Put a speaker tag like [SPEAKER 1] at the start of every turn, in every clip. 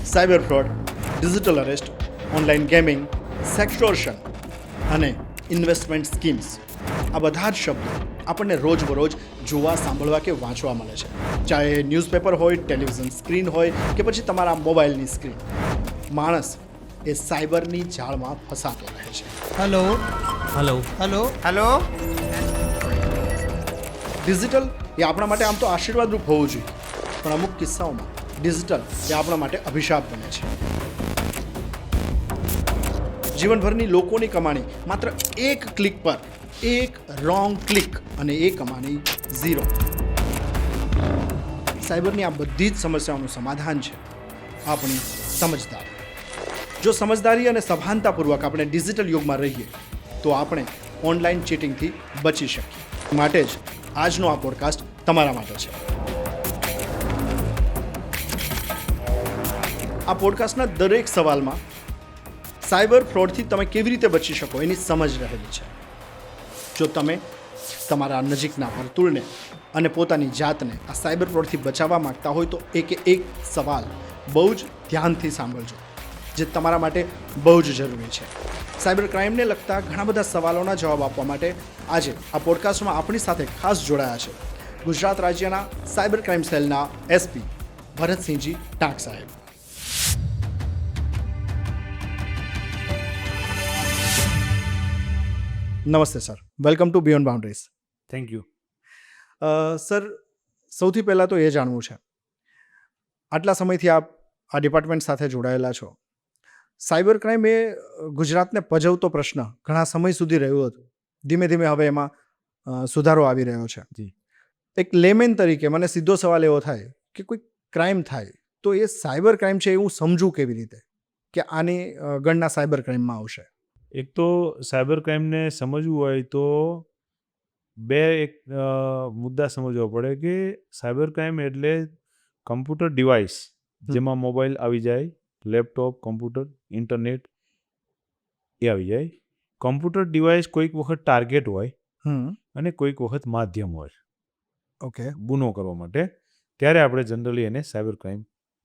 [SPEAKER 1] Cyber fraud, digital arrest, online gaming, sextortion અને investment schemes, આ બધા જ શબ્દો આપણને રોજબરોજ જોવા, સાંભળવા કે વાંચવા મળે છે. ચાહે ન્યૂઝપેપર હોય, ટેલિવિઝન સ્ક્રીન હોય કે પછી તમારા મોબાઈલની સ્ક્રીન. માણસ એ સાયબરની જાળમાં ફસાતો રહે છે.
[SPEAKER 2] Hello
[SPEAKER 3] hello
[SPEAKER 2] hello
[SPEAKER 4] hello.
[SPEAKER 1] Digital એ આપણા માટે આમ તો આશીર્વાદરૂપ હોવું જોઈએ, પણ અમુક કિસ્સાઓમાં ડિજિટલ એ આપણા માટે અભિશાપ બને છે. જીવનભરની લોકોની કમાણી માત્ર એક ક્લિક પર, એક રોંગ ક્લિક અને એ કમાણી ઝીરો. સાયબરની આ બધી જ સમસ્યાઓનું સમાધાન છે આપણી સમજદારી. જો સમજદારી અને સભાનતાપૂર્વક આપણે ડિજિટલ યુગમાં રહીએ તો આપણે ઓનલાઈન ચીટિંગથી બચી શકીએ. માટે જ આજનો આ પોડકાસ્ટ તમારા માટે છે. આ પોડકાસ્ટના દરેક સવાલમાં સાયબર ફ્રોડથી તમે કેવી રીતે બચી શકો એની સમજ રહેલી છે. જો તમે તમારા નજીકના વર્તુળને અને પોતાની જાતને આ સાયબર ફ્રોડથી બચાવવા માંગતા હોય તો એક સવાલ બહુ જ ધ્યાનથી સાંભળજો, જે તમારા માટે બહુ જ જરૂરી છે. સાયબર ક્રાઇમને લગતા ઘણા બધા સવાલોના જવાબ આપવા માટે આજે આ પોડકાસ્ટમાં આપણી સાથે ખાસ જોડાયા છે ગુજરાત રાજ્યના સાયબર ક્રાઇમ સેલના એસપી ભરતસિંહજી ટાંક સાહેબ. નમસ્તે sir, welcome to beyond boundaries.
[SPEAKER 3] Thank you.
[SPEAKER 1] Sir, સૌથી પહેલાં તો એ જાણવું છે, આટલા સમયથી આપ આ ડિપાર્ટમેન્ટ સાથે જોડાયેલા છો. સાયબર ક્રાઇમ એ ગુજરાતને પજવતો પ્રશ્ન ઘણા સમય સુધી રહ્યો હતો. ધીમે ધીમે હવે એમાં સુધારો આવી રહ્યો છે.
[SPEAKER 3] જી.
[SPEAKER 1] એક લેમેન તરીકે મને સીધો સવાલ એવો થાય કે કોઈ ક્રાઇમ થાય તો એ સાયબર ક્રાઇમ છે એવું સમજવું કેવી રીતે કે આની ગણના સાયબર ક્રાઇમમાં આવશે?
[SPEAKER 3] એક તો સાયબર ક્રાઇમને સમજવું હોય તો એક મુદ્દા સમજવા પડે કે સાયબર ક્રાઇમ એટલે કમ્પ્યુટર ડિવાઇસ જેમાં મોબાઈલ આવી જાય, લેપટોપ, કમ્પ્યુટર, ઇન્ટરનેટ એ આવી જાય. કમ્પ્યુટર ડિવાઇસ કોઈક વખત ટાર્ગેટ હોય અને કોઈક વખત માધ્યમ હોય
[SPEAKER 1] ઓકે,
[SPEAKER 3] ગુનો કરવા માટે, ત્યારે આપણે જનરલી એને સાયબર ક્રાઇમ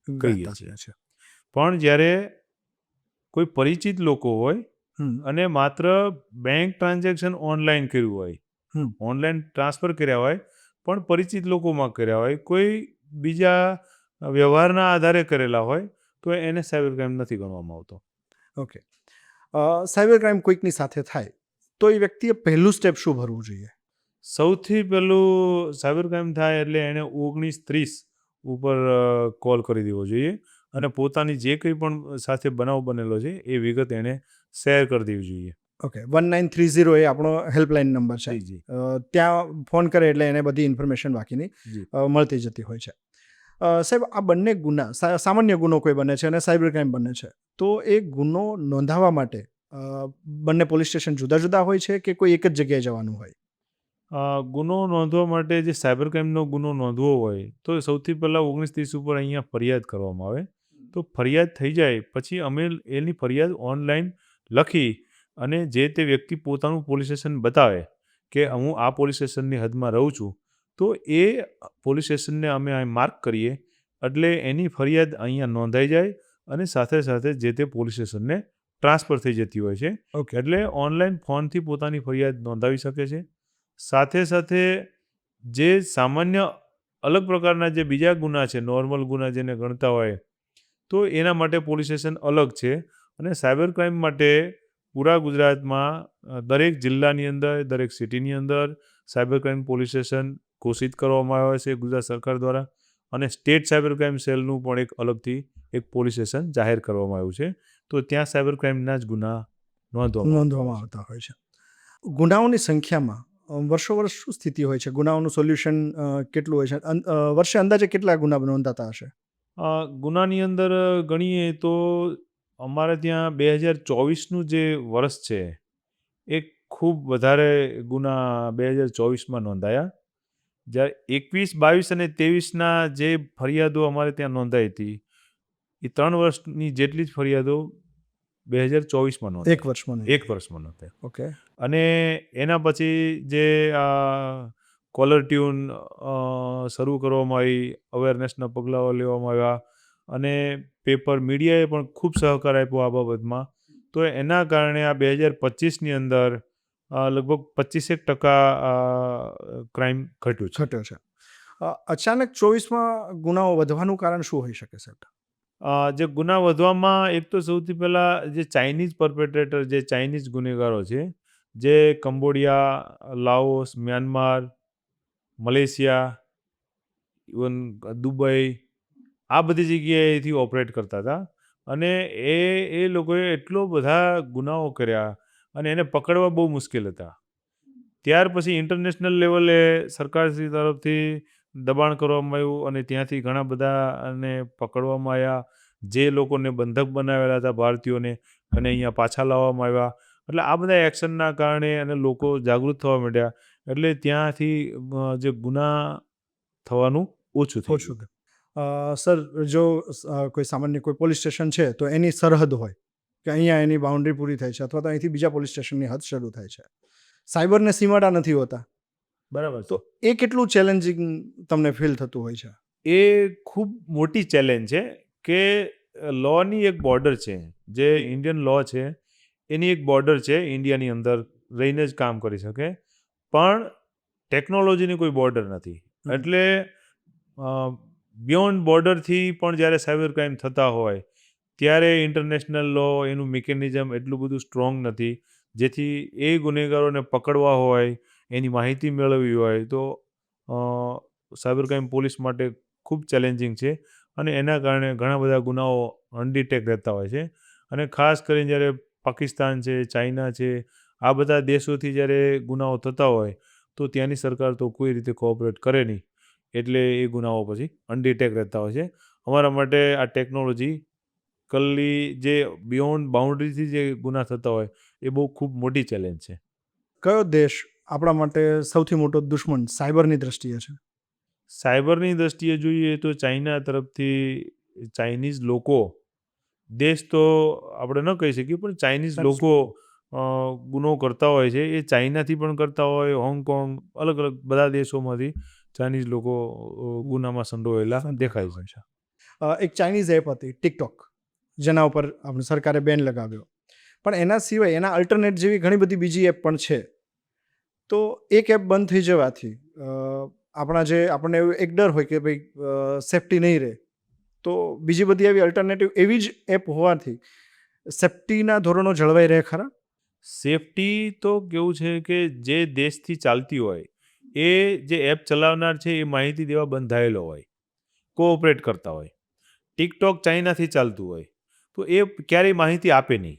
[SPEAKER 3] કહીએ છીએ. પણ જ્યારે કોઈ પરિચિત લોકો હોય અને માત્ર બેંક ટ્રાન્ઝેક્શન ઓનલાઈન કર્યું હોય, ઓનલાઈન ટ્રાન્સફર કર્યા હોય પણ પરિચિત લોકોમાં કર્યા હોય, કોઈ બીજા વ્યવહારના આધારે કરેલા હોય તો એને સાયબર ક્રાઇમ નથી ગણવામાં આવતો.
[SPEAKER 1] ઓકે. સાયબર ક્રાઇમ કોઈકની સાથે થાય તો એ વ્યક્તિએ પહેલું સ્ટેપ શું ભરવું જોઈએ?
[SPEAKER 3] સૌથી પહેલું સાયબર ક્રાઇમ થાય એટલે એણે 1930 ઉપર કોલ કરી દેવો જોઈએ અને પોતાની જે કંઈ પણ સાથે બનાવ બનેલો છે એ વિગત એણે શેર કરી દેવી જોઈએ.
[SPEAKER 1] ઓકે, 1930 એ આપણો હેલ્પલાઇન નંબર છે.
[SPEAKER 3] જી.
[SPEAKER 1] ત્યાં ફોન કરે એટલે એને બધી ઇન્ફોર્મેશન બાકીની
[SPEAKER 3] જી.
[SPEAKER 1] મળતી જતી હોય છે. સાહેબ, આ બંને ગુના, સામાન્ય ગુનો કોઈ બને છે અને સાયબર ક્રાઇમ બને છે, તો એ ગુનો નોંધાવવા માટે બંને પોલીસ સ્ટેશન જુદા જુદા હોય છે કે કોઈ એક જ જગ્યાએ જવાનું હોય?
[SPEAKER 3] ગુનો નોંધવા માટે જે સાયબર ક્રાઇમનો ગુનો નોંધવો હોય તો સૌથી પહેલાં 1930 ઉપર અહીંયા ફરિયાદ કરવામાં આવે. તો ફરિયાદ થઈ જાય પછી અમે એની ફરિયાદ ઓનલાઈન લખી અને જે તે વ્યક્તિ પોતાનું પોલીસ સ્ટેશન બતાવે કે હું આ પોલીસ સ્ટેશનની હદમાં રહું છું, તો એ પોલીસ સ્ટેશનને અમે અહીં માર્ક કરીએ એટલે એની ફરિયાદ અહીંયા નોંધાઈ જાય અને સાથે સાથે જે તે પોલીસ સ્ટેશનને ટ્રાન્સફર થઈ જતી હોય છે.
[SPEAKER 1] ઓકે.
[SPEAKER 3] એટલે ઓનલાઈન ફોનથી પોતાની ફરિયાદ નોંધાવી શકે છે. સાથે સાથે જે સામાન્ય અલગ પ્રકારના જે બીજા ગુના છે, નોર્મલ ગુના જેને ગણતા હોય, તો એના માટે પોલીસ સ્ટેશન અલગ છે. અને સાયબર ક્રાઇમ માટે પૂરા ગુજરાતમાં દરેક જિલ્લાની અંદર, દરેક સિટીની અંદર સાયબર ક્રાઇમ પોલીસ સ્ટેશન ઘોષિત કરવામાં આવ્યા છે ગુજરાત સરકાર દ્વારા, અને સ્ટેટ સાયબર ક્રાઇમ સેલનું પણ એક અલગથી એક પોલીસ સ્ટેશન જાહેર કરવામાં આવ્યું છે. તો ત્યાં સાયબર ક્રાઇમના જ ગુના
[SPEAKER 1] નોંધવામાં આવતા હોય છે. ગુનાઓની સંખ્યામાં વર્ષો વર્ષ શું સ્થિતિ હોય છે? ગુનાઓનું સોલ્યુશન કેટલું હોય છે? વર્ષે અંદાજે કેટલા ગુના નોંધાતા હશે?
[SPEAKER 3] ગુનાની અંદર ગણીએ તો અમારે ત્યાં 2024નું જે વર્ષ છે એ ખૂબ વધારે ગુના 2024માં નોંધાયા. જ્યારે 21, 22 અને 23ના જે ફરિયાદો અમારે ત્યાં નોંધાઈ હતી એ 3 વર્ષની જેટલી જ ફરિયાદો 2024માં નોંધાઈ. એક વર્ષમાં નોંધાઈ.
[SPEAKER 1] ઓકે.
[SPEAKER 3] અને એના પછી જે કોલર ટ્યુન શરૂ કરવામાં આવી, અવેરનેસના પગલાઓ લેવામાં આવ્યા, અને પેપર મીડિયાએ પણ ખૂબ સહકાર આપ્યો આ બાબતમાં. તો એના કારણે આ 2025ની અંદર લગભગ 25% ક્રાઇમ ઘટ્યું છે.
[SPEAKER 1] ઘટ્યો છે. અચાનક 24માં ગુનાઓ વધવાનું કારણ શું હોઈ શકે સાહેબ?
[SPEAKER 3] જે ગુના વધવામાં એક તો સૌથી પહેલાં જે ચાઇનીઝ પરપેટ્રેટર, જે ચાઇનીઝ ગુનેગારો છે, જે Cambodia, Laos, Myanmar, Malaysia, even Dubai, આ બધી જગ્યાએથી ઓપરેટ કરતા હતા. અને એ લોકોએ એટલો બધા ગુનાઓ કર્યા અને એને પકડવા બહુ મુશ્કેલ હતા. ત્યાર પછી ઇન્ટરનેશનલ લેવલે સરકારશ્રી તરફથી દબાણ કરવામાં આવ્યું અને ત્યાંથી ઘણા બધાને પકડવામાં આવ્યા. જે લોકોને બંધક બનાવેલા હતા ભારતીયોને, અને અહીંયા પાછા લાવવામાં આવ્યા. એટલે આ બધા એક્શનના કારણે અને લોકો જાગૃત થવા માંડ્યા, એટલે ત્યાંથી જે ગુના થવાનું ઓછું થઈ ગયું.
[SPEAKER 1] સર, જો કોઈ સામાન્ય કોઈ પોલીસ સ્ટેશન છે તો એની સરહદ હોય કે અહીંયા એની બાઉન્ડ્રી પૂરી થાય છે અથવા તો અહીંથી બીજા પોલીસ સ્ટેશનની હદ શરૂ થાય છે. સાયબરને સીમાડા નથી હોતા,
[SPEAKER 3] બરાબર.
[SPEAKER 1] તો એ કેટલું ચેલેન્જિંગ તમને ફીલ થતું હોય છે?
[SPEAKER 3] એ ખૂબ મોટી ચેલેન્જ છે કે લૉની એક બોર્ડર છે, જે ઇન્ડિયન લૉ છે એની એક બોર્ડર છે, ઇન્ડિયાની અંદર રહીને જ કામ કરી શકે, પણ ટેકનોલોજીની કોઈ બોર્ડર નથી. એટલે બિયોન્ડ બોર્ડરથી પણ જ્યારે સાયબર ક્રાઇમ થતા હોય ત્યારે ઇન્ટરનેશનલ લૉ, એનું મિકેનિઝમ એટલું બધું સ્ટ્રોંગ નથી, જેથી એ ગુનેગારોને પકડવા હોય, એની માહિતી મેળવવી હોય તો સાયબર ક્રાઇમ પોલીસ માટે ખૂબ ચેલેન્જિંગ છે. અને એના કારણે ઘણા બધા ગુનાઓ અનડિટેક્ટ રહેતા હોય છે. અને ખાસ કરીને જ્યારે પાકિસ્તાન છે, ચાઇના છે, આ બધા દેશોથી જ્યારે ગુનાઓ થતા હોય તો ત્યાંની સરકાર તો કોઈ રીતે કોઓપરેટ કરે નહીં, એટલે એ ગુનાઓ પછી અનડિટેક્ટ રહેતા હોય છે. અમારા માટે આ ટેકનોલોજી કલ્લી જે બિયોન્ડ બાઉન્ડ્રીથી જે ગુના થતા હોય એ બહુ ખૂબ મોટી ચેલેન્જ છે.
[SPEAKER 1] કયો દેશ આપણા માટે સૌથી મોટો દુશ્મન સાયબરની દ્રષ્ટિએ છે?
[SPEAKER 3] સાયબરની દ્રષ્ટિએ જોઈએ તો ચાઇના તરફથી ચાઇનીઝ લોકો, દેશ તો આપણે ન કહી શકીએ, પણ ચાઇનીઝ લોકો ગુનો કરતા હોય છે. એ ચાઇનાથી પણ કરતા હોય, હોંગકોંગ, અલગ અલગ બધા દેશોમાંથી ચાઇનીઝ લોકો ગુનામાં સંડોવાયેલા દેખાય છે.
[SPEAKER 1] એક ચાઇનીઝ એપ હતી ટિકટોક, જેના ઉપર આપણી સરકારે બેન લગાવ્યો, પણ એના સિવાય એના અલ્ટરનેટ જેવી ઘણી બધી બીજી એપ પણ છે. તો એક એપ બંધ થઈ જવાથી આપણને એક ડર હોય કે ભાઈ સેફટી નહીં રહે, તો બીજી બધી એવી અલ્ટરનેટિવ એવી જ એપ હોવાથી સેફટીના ધોરણો જળવાઈ રહે ખરા?
[SPEAKER 3] સેફટી તો કેવું છે કે જે દેશથી ચાલતી હોય એ જે એપ ચલાવનાર છે એ માહિતી દેવા બંધાયેલો હોય, કોઓપરેટ કરતા હોય. ટિકટોક ચાઇનાથી ચાલતું હોય તો એ ક્યારેય માહિતી આપે નહીં.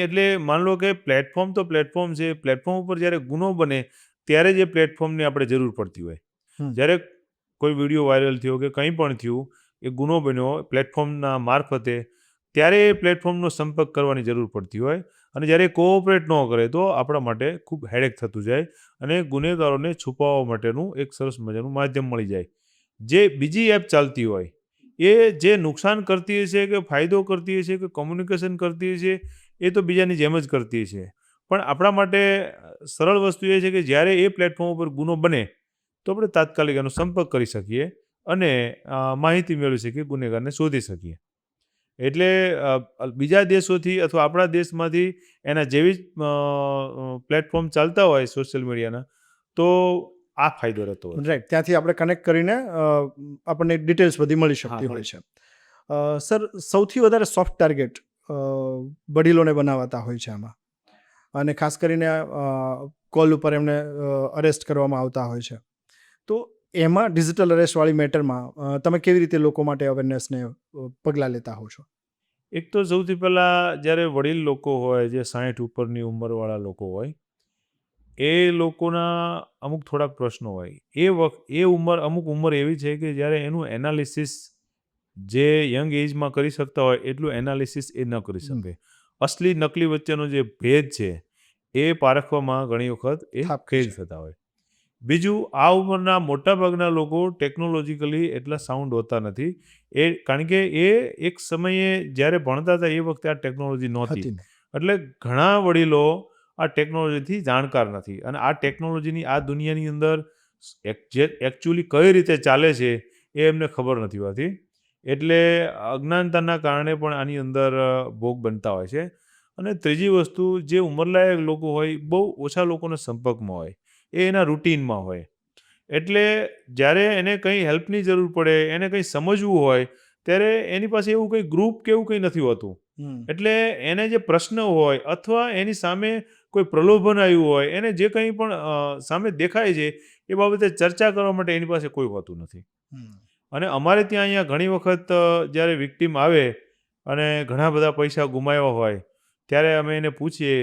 [SPEAKER 3] એટલે માન લો કે પ્લેટફોર્મ તો પ્લેટફોર્મ છે, પ્લેટફોર્મ ઉપર જ્યારે ગુનો બને ત્યારે જ એ પ્લેટફોર્મની આપણે જરૂર પડતી હોય. જ્યારે કોઈ વિડીયો વાયરલ થયો કે કંઈ પણ થયું, એ ગુનો બન્યો પ્લેટફોર્મના મારફતે, ત્યારે એ પ્લેટફોર્મનો સંપર્ક કરવાની જરૂર પડતી હોય. અને જ્યારે કોઓપરેટ ન કરે તો આપણા માટે ખૂબ હેડેક થતું જાય અને ગુનેગારોને છુપાવવા માટેનું એક સરસ મજાનું માધ્યમ મળી જાય. જે બીજી એપ ચાલતી હોય એ જે નુકસાન કરતી હશે કે ફાયદો કરતી હશે કે કોમ્યુનિકેશન કરતી હશે, એ તો બીજાની જેમ જ કરતી હશે. પણ આપણા માટે સરળ વસ્તુ એ છે કે જ્યારે એ પ્લેટફોર્મ ઉપર ગુનો બને તો આપણે તાત્કાલિક એનો સંપર્ક કરી શકીએ અને માહિતી મેળવી શકીએ, ગુનેગારને શોધી શકીએ. એટલે બીજા દેશોથી અથવા આપણા દેશમાંથી એના જેવી જ પ્લેટફોર્મ ચાલતા હોય સોશિયલ મીડિયાના, તો આ ફાયદો રહેતો હોય.
[SPEAKER 1] રાઈટ, ત્યાંથી આપણે કનેક્ટ કરીને આપણને ડિટેલ્સ બધી મળી શકતી હોય છે. સર, સૌથી વધારે સોફ્ટ ટાર્ગેટ વડીલોને બનાવાતા હોય છે આમાં, અને ખાસ કરીને કોલ ઉપર એમને અરેસ્ટ કરવામાં આવતા હોય છે. તો એમાં ડિજિટલ અરેસ્ટવાળી મેટરમાં તમે કેવી રીતે લોકો માટે અવેરનેસને પગલાં લેતા હો છો?
[SPEAKER 3] એક તો સૌથી પહેલાં જ્યારે વડીલ લોકો હોય, જે 60 ઉપરની ઉંમરવાળા લોકો હોય, એ લોકોના અમુક થોડાક પ્રશ્નો હોય. એ ઉંમર, અમુક ઉંમર એવી છે કે જ્યારે એનું એનાલિસિસ જે યંગ એજમાં કરી શકતા હોય એટલું એનાલિસિસ એ ન કરી શકે. અસલી નકલી વચ્ચેનો જે ભેદ છે એ પારખવામાં ઘણી વખત એ ફેલ થતા હોય. બીજું, આ ઉંમરના મોટાભાગના લોકો ટેકનોલોજીકલી એટલા સાઉન્ડ હોતા નથી. કારણ કે એ એક સમયે જ્યારે ભણતા હતા એ વખતે આ ટેકનોલોજી નહોતી. એટલે ઘણા વડીલો આ ટેકનોલોજીથી જાણકાર નથી અને આ ટેકનોલોજીની આ દુનિયાની અંદર એકચ્યુઅલી કઈ રીતે ચાલે છે એ એમને ખબર નથી હોતી. એટલે અજ્ઞાનતાના કારણે પણ આની અંદર ભોગ બનતા હોય છે. અને ત્રીજી વસ્તુ, જે ઉંમરલાયક લોકો હોય, બહુ ઓછા લોકોના સંપર્કમાં હોય, એ એના રૂટીનમાં હોય. એટલે જ્યારે એને કંઈ હેલ્પની જરૂર પડે, એને કંઈ સમજવું હોય, ત્યારે એની પાસે એવું કંઈ ગ્રુપ કે એવું કંઈ નથી હોતું. એટલે એને જે પ્રશ્ન હોય અથવા એની સામે કોઈ પ્રલોભન આવ્યું હોય, એને જે કંઈ પણ સામે દેખાય છે એ બાબતે ચર્ચા કરવા માટે એની પાસે કોઈ હોતું નથી. અને અમારે ત્યાં અહીંયા ઘણી વખત જ્યારે વિક્ટિમ આવે અને ઘણા બધા પૈસા ગુમાવ્યા હોય, ત્યારે અમે એને પૂછીએ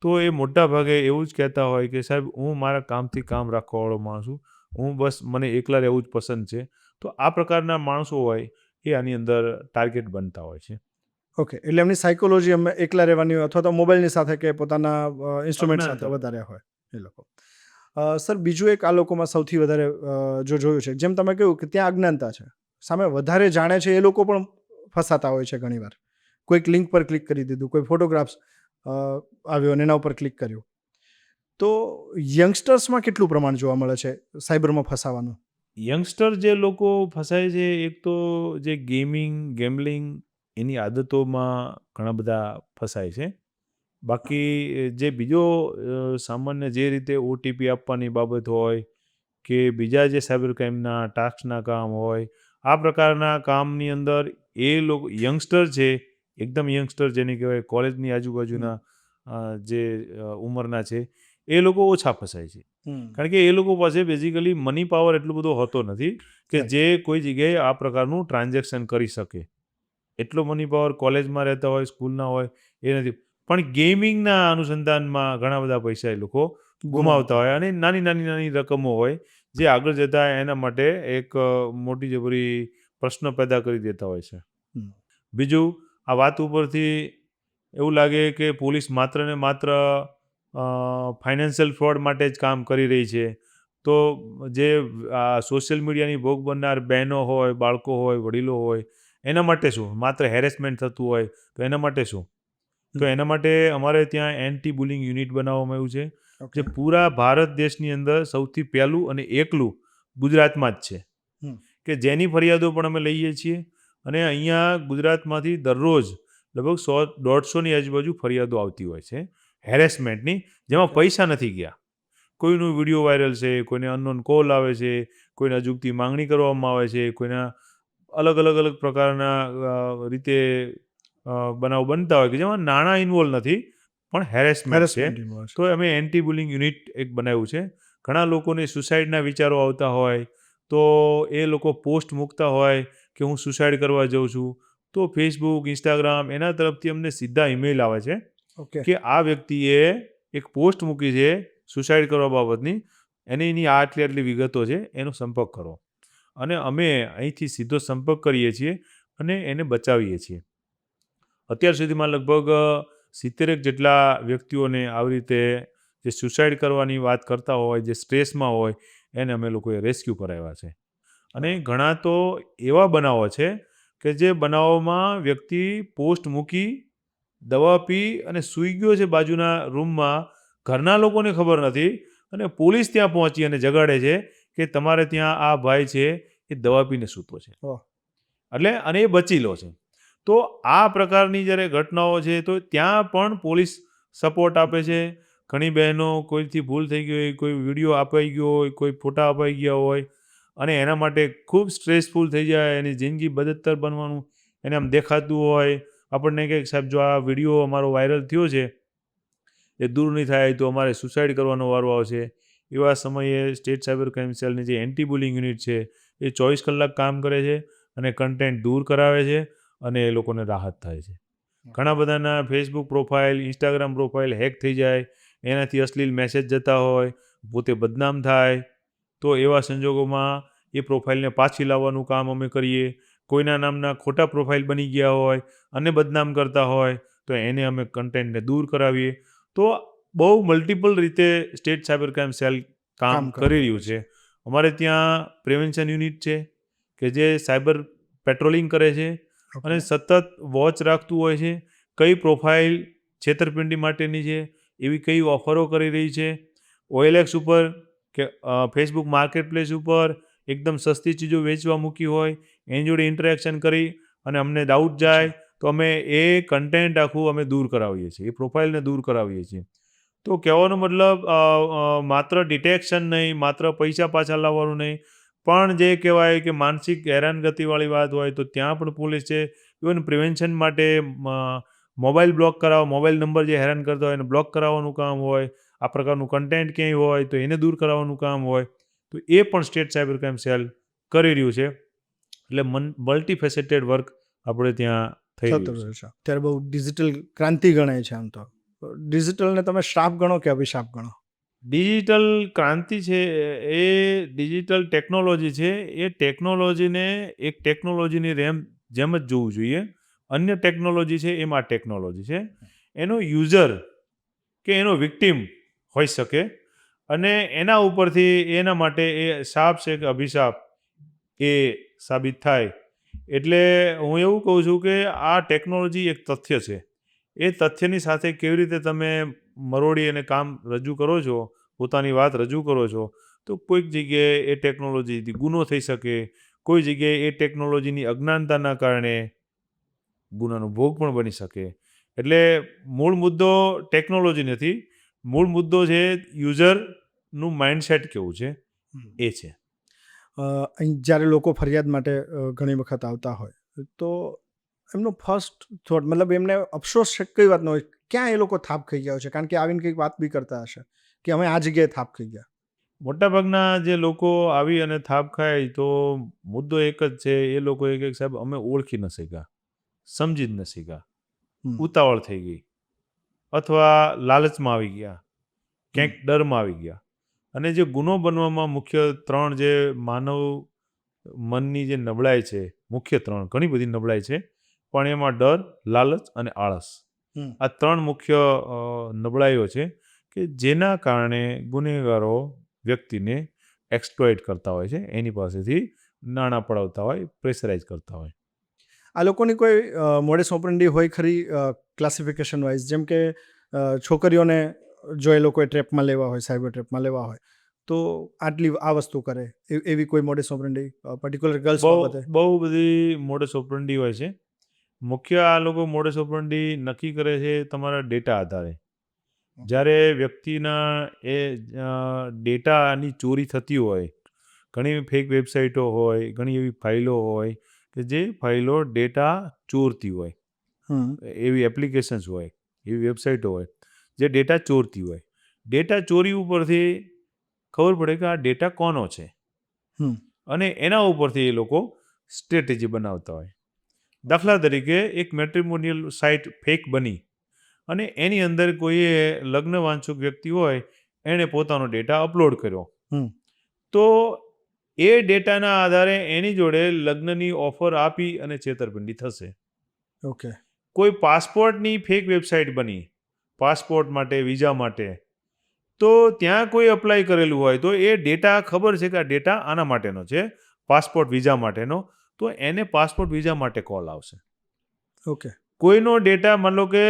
[SPEAKER 3] તો એ મોટા ભાગે એવું જ કહેતા હોય કે સાહેબ, હું મારા કામથી કામ રાખવાવાળો માણસ છું, હું બસ મને એકલા રહેવું જ પસંદ છે. તો આ પ્રકારના માણસો હોય એ આની અંદર ટાર્ગેટ બનતા હોય છે.
[SPEAKER 1] ઓકે, એટલે એમની સાયકોલોજી અમે એકલા રહેવાની હોય અથવા તો મોબાઈલની સાથે કે પોતાના ઇન્સ્ટ્રુમેન્ટ સાથે
[SPEAKER 3] અજ્ઞાનતા.
[SPEAKER 1] વધારે હોય એ લોકો. સર, બીજું એક આ લોકોમાં સૌથી વધારે જો જોયું છે, જેમ તમે કહ્યું કે ત્યાં અજ્ઞાનતા છે, સામે વધારે જાણે છે એ લોકો પણ ફસાતા હોય છે ઘણીવાર. કોઈક લિંક પર ક્લિક કરી દીધું, કોઈ ફોટોગ્રાફ્સ આવ્યો અને એના ઉપર ક્લિક કર્યું. તો યંગસ્ટર્સમાં કેટલું પ્રમાણ જોવા મળે છે સાયબરમાં ફસાવાનું?
[SPEAKER 3] યંગસ્ટર જે લોકો ફસાય છે, એક તો જે ગેમ્બલિંગ એની આદતોમાં ઘણા બધા ફસાય છે. બાકી જે બીજો સામાન્ય જે રીતે ઓટીપી આપવાની બાબત હોય કે બીજા જે સાયબર ક્રાઇમના ટાસ્કના કામ હોય, આ પ્રકારના કામની અંદર એ લોકો યંગસ્ટર છે, એકદમ યંગસ્ટર જેને કહેવાય કોલેજની આજુબાજુના જે ઉંમરના છે, એ લોકો ઓછા ફસાય છે. કારણ કે એ લોકો પાસે બેઝિકલી મની પાવર એટલો બધો હોતો નથી કે જે કોઈ જગ્યાએ આ પ્રકારનું ટ્રાન્ઝેક્શન કરી શકે. એટલો મની પાવર કોલેજમાં રહેતા હોય, સ્કૂલના હોય, એ નથી. પણ ગેમિંગના અનુસંધાનમાં ઘણા બધા પૈસા એ લોકો ગુમાવતા હોય અને નાની રકમો હોય જે આગળ જતાં એના માટે એક મોટી જબરી પ્રશ્ન પેદા કરી દેતા હોય છે. બીજું, આ વાત ઉપરથી એવું લાગે કે પોલીસ માત્ર ને માત્ર ફાઇનાન્શિયલ ફ્રોડ માટે જ કામ કરી રહી છે. તો જે સોશિયલ મીડિયાની ભોગ બનનાર બહેનો હોય, બાળકો હોય, વડીલો હોય, એના માટે શું? માત્ર હેરેસમેન્ટ થતું હોય તો એના માટે શું? તો એના માટે અમારે ત્યાં એન્ટી બુલિંગ યુનિટ બનાવવામાં આવ્યું છે, જે પૂરા ભારત દેશની અંદર સૌથી પહેલું અને એકલું ગુજરાતમાં જ છે, કે જેની ફરિયાદો પણ અમે લઈએ છીએ. અને અહીંયા ગુજરાતમાંથી દરરોજ લગભગ 100-150ની આજુબાજુ ફરિયાદો આવતી હોય છે હેરેસમેન્ટની, જેમાં પૈસા નથી ગયા. કોઈનું વિડીયો વાયરલ છે, કોઈને અનનોન કોલ આવે છે, કોઈને અજુગતી માંગણી કરવામાં આવે છે, કોઈના અલગ પ્રકારના રીતે બનાવ બનતા હોય કે જેમાં નાણાં ઇન્વોલ્વ નથી, પણ હેરેસમેન્ટ છે. તો અમે એન્ટી બુલિંગ યુનિટ એક બનાવ્યું છે. ઘણા લોકોને સુસાઇડના વિચારો આવતા હોય, તો એ લોકો પોસ્ટ મૂકતા હોય કે હું સુસાઇડ કરવા જાઉં છું, તો ફેસબુક, ઇન્સ્ટાગ્રામ એના તરફથી અમને સીધા ઈમેલ આવે છે કે આ વ્યક્તિએ એક પોસ્ટ મૂકી છે સુસાઇડ કરવા બાબતની, એની આટલી વિગતો છે, એનો સંપર્ક કરો. અને અમે અહીંથી સીધો સંપર્ક કરીએ છીએ અને એને બચાવીએ છીએ. અત્યાર સુધીમાં લગભગ 70 જેટલા વ્યક્તિઓને આવી રીતે જે સુસાઇડ કરવાની વાત કરતા હોય, જે સ્ટ્રેસમાં હોય, એને અમે લોકોએ રેસ્ક્યુ કરાવ્યા છે. અને ઘણા તો એવા બનાવો છે કે જે બનાવોમાં વ્યક્તિ પોસ્ટ મૂકી, દવા પી અને સૂઈ ગયો છે બાજુના રૂમમાં, ઘરના લોકોને ખબર નથી અને પોલીસ ત્યાં પહોંચી અને જગાડે છે કે તમારે ત્યાં આ ભાઈ છે એ દવા પીને સૂતો છે. એટલે અને એ બચી લો છે. તો આ પ્રકારની જ્યારે ઘટનાઓ છે તો ત્યાં પણ પોલીસ સપોર્ટ આપે છે. ઘણી બહેનો કોઈથી ભૂલ થઈ ગઈ હોય, કોઈ વિડીયો અપાઈ ગયો હોય, કોઈ ફોટા અપાઈ ગયા હોય અને એના માટે ખૂબ સ્ટ્રેસફુલ થઈ જાય, એની જિંદગી બદતર બનવાનું એને આમ દેખાતું હોય, આપણને કહે કે સાહેબ જો આ વિડીયો અમારો વાયરલ થયો છે એ દૂર નહીં થાય તો અમારે સુસાઇડ કરવાનો વારો આવશે. એવા સમયે સ્ટેટ સાયબર ક્રાઇમ સેલની જે એન્ટી બુલિંગ યુનિટ છે એ 24 કલાક કામ કરે છે અને કન્ટેન્ટ દૂર કરાવે છે અને એ લોકોને રાહત થાય છે. ઘણા બધાના Facebook profile, Instagram profile hack થઈ જાય, એનાથી અશ્લીલ મેસેજ જતા હોય, પોતે બદનામ થાય, તો એવા સંજોગોમાં એ પ્રોફાઇલને પાછી લાવવાનું કામ અમે કરીએ. કોઈના નામના ખોટા પ્રોફાઇલ બની ગયા હોય અને બદનામ કરતા હોય તો એને અમે કન્ટેન્ટને દૂર કરાવીએ. તો બહુ મલ્ટિપલ રીતે સ્ટેટ સાયબર ક્રાઇમ સેલ કામ કરી રહ્યું છે. અમારે ત્યાં પ્રિવેન્શન યુનિટ છે કે જે સાયબર પેટ્રોલિંગ કરે છે અને સતત વોચ રાખતું હોય છે. કઈ પ્રોફાઇલ છેતરપિંડી માટેની છે, એવી કઈ ઓફરો કરી રહી છે, OLX ઉપર કે ફેસબુક માર્કેટ પ્લેસ ઉપર એકદમ સસ્તી ચીજો વેચવા મૂકી હોય, એની જોડે ઇન્ટરેક્શન કરી અને અમને ડાઉટ જાય તો અમે એ કન્ટેન્ટ આખું અમે દૂર કરાવીએ છીએ, એ પ્રોફાઇલને દૂર કરાવીએ છીએ. તો કહેવાનો મતલબ માત્ર ડિટેક્શન નહીં, માત્ર પૈસા પાછા લાવવાનું નહીં, પણ જે કહેવાય કે માનસિક હેરાનગતિવાળી વાત હોય તો ત્યાં પણ પોલીસ છે. ઇવન પ્રિવેન્શન માટે મોબાઈલ બ્લોક કરાવો, મોબાઈલ નંબર જે હેરાન કરતા હોય એને બ્લોક કરાવવાનું કામ હોય, આ પ્રકારનું કન્ટેન્ટ ક્યાંય હોય તો એને દૂર કરાવવાનું કામ હોય, તો એ પણ સ્ટેટ સાયબર ક્રાઇમ સેલ કરી રહ્યું છે. એટલે મલ્ટીફેસેટેડ વર્ક આપણે ત્યાં થઈ
[SPEAKER 1] થતું
[SPEAKER 3] રહ્યું છે.
[SPEAKER 1] રહે છે. ત્યારે બહુ ડિજિટલ ક્રાંતિ ગણાય છે આમ તો. ડિજિટલને તમે શ્રાપ ગણો કે અભિશાપ ગણો?
[SPEAKER 3] ડિજિટલ ક્રાંતિ છે એ ડિજિટલ ટેકનોલોજી છે, એ ટેકનોલોજીને એક ટેકનોલોજીની જેમ જ જોવું જોઈએ. અન્ય ટેકનોલોજી છે એમાં ટેકનોલોજી છે, એનો યુઝર કે એનો વિક્ટિમ હોઈ શકે અને એના ઉપરથી એના માટે એ શાપ છે કે અભિશાપ એ સાબિત થાય. એટલે હું એવું કહું છું કે આ ટેકનોલોજી એક તથ્ય છે, એ તથ્યની સાથે કેવી રીતે તમે મરોડી અને કામ રજૂ કરો છો, પોતાની વાત રજૂ કરો છો, તો કોઈક જગ્યાએ એ ટેકનોલોજીથી ગુનો થઈ શકે, કોઈ જગ્યાએ એ ટેકનોલોજીની અજ્ઞાનતાના કારણે ગુનાનો ભોગ પણ બની શકે. એટલે મૂળ મુદ્દો ટેકનોલોજી નથી, મૂળ મુદ્દો છે યુઝરનું માઇન્ડસેટ કેવું છે એ છે.
[SPEAKER 1] અહીં જ્યારે લોકો ફરિયાદ માટે ઘણી વખત આવતા હોય તો એમનો ફર્સ્ટ થોટ મતલબ એમને અફસોસ છે કઈ વાતનો હોય, ક્યાં એ લોકો થાપ ખાઈ ગયા છે? કારણ કે આવીને કંઈક વાત બી કરતા હશે કે અમે આ જગ્યાએ થાપ ખાઈ ગયા.
[SPEAKER 3] મોટાભાગના જે લોકો આવી અને થાપ ખાય તો મુદ્દો એક જ છે, એ લોકો એક સાહેબ અમે ઓળખી ન શક્યા, સમજી જ ન શક્યા, ઉતાવળ થઈ ગઈ અથવા લાલચમાં આવી ગયા, ક્યાંક ડરમાં આવી ગયા. અને જે ગુનો બનવામાં મુખ્ય 3 જે માનવ મનની જે નબળાઈ છે, મુખ્ય 3 ઘણી બધી નબળાઈ છે, પણ એમાં ડર, લાલચ અને આળસ, આ 3 મુખ્ય નબળાઈઓ છે કે જેના કારણે ગુનેગારો વ્યક્તિને એક્સપ્લોઇટ કરતા હોય છે, એની પાસેથી નાણાં પડાવતા હોય, પ્રેશરાઇઝ કરતા હોય.
[SPEAKER 1] આ લોકોની કોઈ મોડેસ ઓપરેન્ડી હોય ખરી ક્લાસિફિકેશન વાઇઝ? જેમ કે છોકરીઓને જો એ લોકોએ ટ્રેપમાં લેવા હોય, સાયબર ટ્રેપમાં લેવા હોય તો આટલી આ વસ્તુ કરે, એવી કોઈ મોડેસ ઓપરેન્ડી પર્ટિક્યુલર ગર્લ્સ બાબતે?
[SPEAKER 3] બહુ બધી મોડસ ઓપરેન્ડી હોય છે. મુખ્ય આ લોકો મોડસ ઓપરેન્ડી નક્કી કરે છે તમારા ડેટા આધારે. જ્યારે વ્યક્તિના એ ડેટાની ચોરી થતી હોય, ઘણી ફેક વેબસાઇટો હોય, ઘણી એવી ફાઇલો હોય કે જે ફાઇલો ડેટા ચોરતી હોય, એવી એપ્લિકેશન્સ હોય, એવી વેબસાઇટો હોય જે ડેટા ચોરતી હોય. ડેટા ચોરી ઉપરથી ખબર પડે કે આ ડેટા કોનો છે અને એના ઉપરથી એ લોકો સ્ટ્રેટેજી બનાવતા હોય. દાખલા તરીકે એક મેટ્રિમોનિયલ સાઇટ ફેક બની અને એની અંદર કોઈએ લગ્ન વાંછુક વ્યક્તિ હોય, એણે પોતાનો ડેટા અપલોડ કર્યો, તો એ ડેટાના આધારે એની જોડે લગ્નની ઓફર આપી અને છેતરપિંડી થશે.
[SPEAKER 1] ઓકે.
[SPEAKER 3] કોઈ પાસપોર્ટની ફેક વેબસાઇટ બની, પાસપોર્ટ માટે, વિઝા માટે, તો ત્યાં કોઈ અપ્લાય કરેલું હોય તો એ ડેટા ખબર છે કે આ ડેટા આના માટેનો છે, પાસપોર્ટ વિઝા માટેનો, તો એને પાસપોર્ટ વિઝા માટે કોલ આવશે.
[SPEAKER 1] ઓકે.
[SPEAKER 3] કોઈનો ડેટા માન લો કે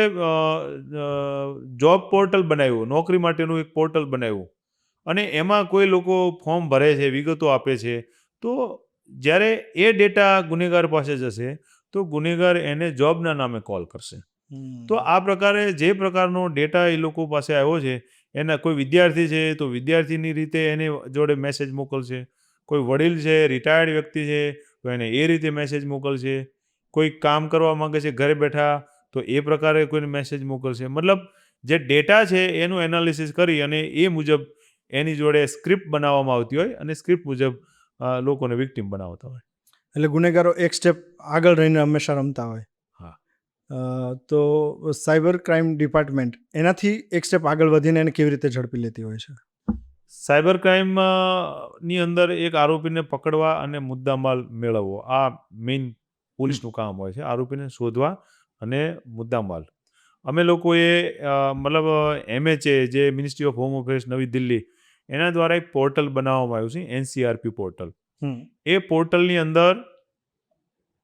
[SPEAKER 3] જોબ પોર્ટલ બનાવ્યું, નોકરી માટેનું એક પોર્ટલ બનાવ્યું અને એમાં કોઈ લોકો ફોર્મ ભરે છે, વિગતો આપે છે, તો જ્યારે એ ડેટા ગુનેગાર પાસે જશે તો ગુનેગાર એને જોબના નામે કોલ કરશે. તો આ પ્રકારે જે પ્રકારનો ડેટા એ લોકો પાસે આવ્યો છે, એના કોઈ વિદ્યાર્થી છે તો વિદ્યાર્થીની રીતે એની જોડે મેસેજ મોકલશે, કોઈ વડીલ છે, રિટાયર્ડ વ્યક્તિ છે તો એને એ રીતે મેસેજ મોકલશે, કોઈ કામ કરવા માંગે છે ઘરે બેઠા તો એ પ્રકારે કોઈને મેસેજ મોકલશે. મતલબ જે ડેટા છે એનું એનાલિસિસ કરી અને એ મુજબ એની જોડે સ્ક્રિપ્ટ બનાવવામાં આવતી હોય અને સ્ક્રિપ્ટ મુજબ લોકોને વિક્ટિમ બનાવતા હોય.
[SPEAKER 1] એટલે ગુનેગારો એક સ્ટેપ આગળ રહીને હંમેશા રમતા હોય.
[SPEAKER 3] હા.
[SPEAKER 1] તો સાયબર ક્રાઇમ ડિપાર્ટમેન્ટ એનાથી એક સ્ટેપ આગળ વધીને એને કેવી રીતે ઝડપી લેતી હોય છે?
[SPEAKER 3] સાયબર ક્રાઇમની અંદર એક આરોપીને પકડવા અને મુદ્દામાલ મેળવવો, આ મેઇન પોલીસનું કામ હોય છે, આરોપીને શોધવા અને મુદ્દામાલ. અમે લોકોએ મતલબ MHA જે મિનિસ્ટ્રી ઓફ હોમ અફેર્સ નવી દિલ્હી, એના દ્વારા એક પોર્ટલ બનાવવામાં આવ્યું છે, NCRP પોર્ટલ. એ પોર્ટલની અંદર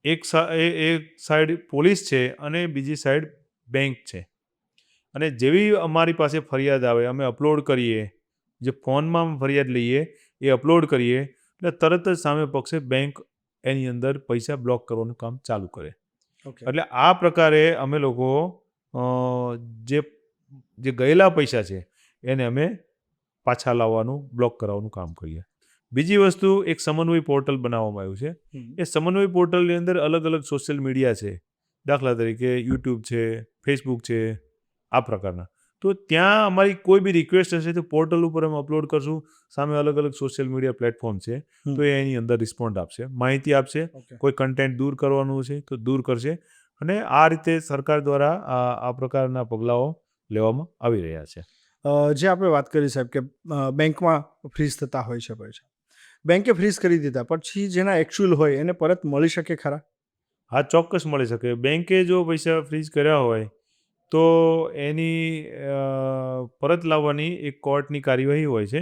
[SPEAKER 3] એક સાઈડ પોલીસ છે અને બીજી સાઈડ બેંક છે. અને જેવી અમારી પાસે ફરિયાદ આવે અમે અપલોડ કરીએ, જે ફોનમાં ફરિયાદ લઈએ એ અપલોડ કરીએ, એટલે તરત જ સામે પક્ષે બેંક એની અંદર પૈસા બ્લોક કરવાનું કામ ચાલુ કરે.
[SPEAKER 1] ઓકે.
[SPEAKER 3] એટલે આ પ્રકારે અમે લોકો જે જે ગયેલા પૈસા છે એને અમે પાછા લાવવાનું, બ્લોક કરાવવાનું કામ કરીએ. બીજી વસ્તુ, એક સમન્વય પોર્ટલ બનાવવામાં આવ્યું છે. એ સમન્વય પોર્ટલની અંદર અલગ અલગ સોશિયલ મીડિયા છે. દાખલા તરીકે યુટ્યુબ છે, ફેસબુક છે, આ પ્રકારના. તો ત્યાં અમારી કોઈ બી રિક્વેસ્ટ હશે તો પોર્ટલ ઉપર અમે અપલોડ કરશું. સામે અલગ અલગ સોશિયલ મીડિયા પ્લેટફોર્મ છે, તો એ એની અંદર રિસ્પોન્ડ આપશે, માહિતી આપશે.
[SPEAKER 1] ઓકે.
[SPEAKER 3] કોઈ કન્ટેન્ટ દૂર કરવાનું છે તો દૂર કરશે. અને આ રીતે સરકાર દ્વારા આ પ્રકારના પગલાઓ લેવામાં આવી રહ્યા છે.
[SPEAKER 1] જે આપણે વાત કરી સાહેબ કે બેંકમાં ફ્રીઝ થતા હોય છે પૈસા, બેંકે ફ્રીઝ કરી દીધા પછી જેના એકચ્યુઅલ હોય એને પરત મળી શકે ખરા?
[SPEAKER 3] હા, ચોક્કસ મળી શકે. બેંકે જો પૈસા ફ્રીઝ કર્યા હોય તો એની પરત લાવવાની એક કોર્ટની કાર્યવાહી હોય છે.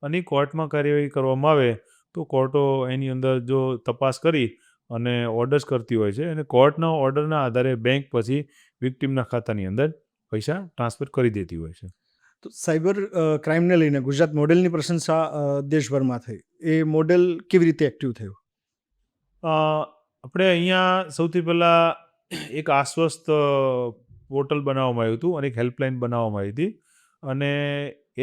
[SPEAKER 3] અને કોર્ટમાં કાર્યવાહી કરવામાં આવે તો કોર્ટો એની અંદર જો તપાસ કરી અને ઓર્ડર્સ કરતી હોય છે, અને કોર્ટના ઓર્ડરના આધારે બેંક પછી વિક્ટિમના ખાતાની અંદર પૈસા ટ્રાન્સફર કરી દેતી હોય છે.
[SPEAKER 1] તો સાયબર ક્રાઇમને લઈને ગુજરાત મોડેલની પ્રશંસા દેશભરમાં થઈ. એ મોડેલ કેવી રીતે એક્ટિવ થયું?
[SPEAKER 3] આપણે અહીંયા સૌથી પહેલાં એક આશ્વસ્ત પોર્ટલ બનાવવામાં આવ્યું હતું અને એક હેલ્પલાઇન બનાવવામાં આવી હતી. અને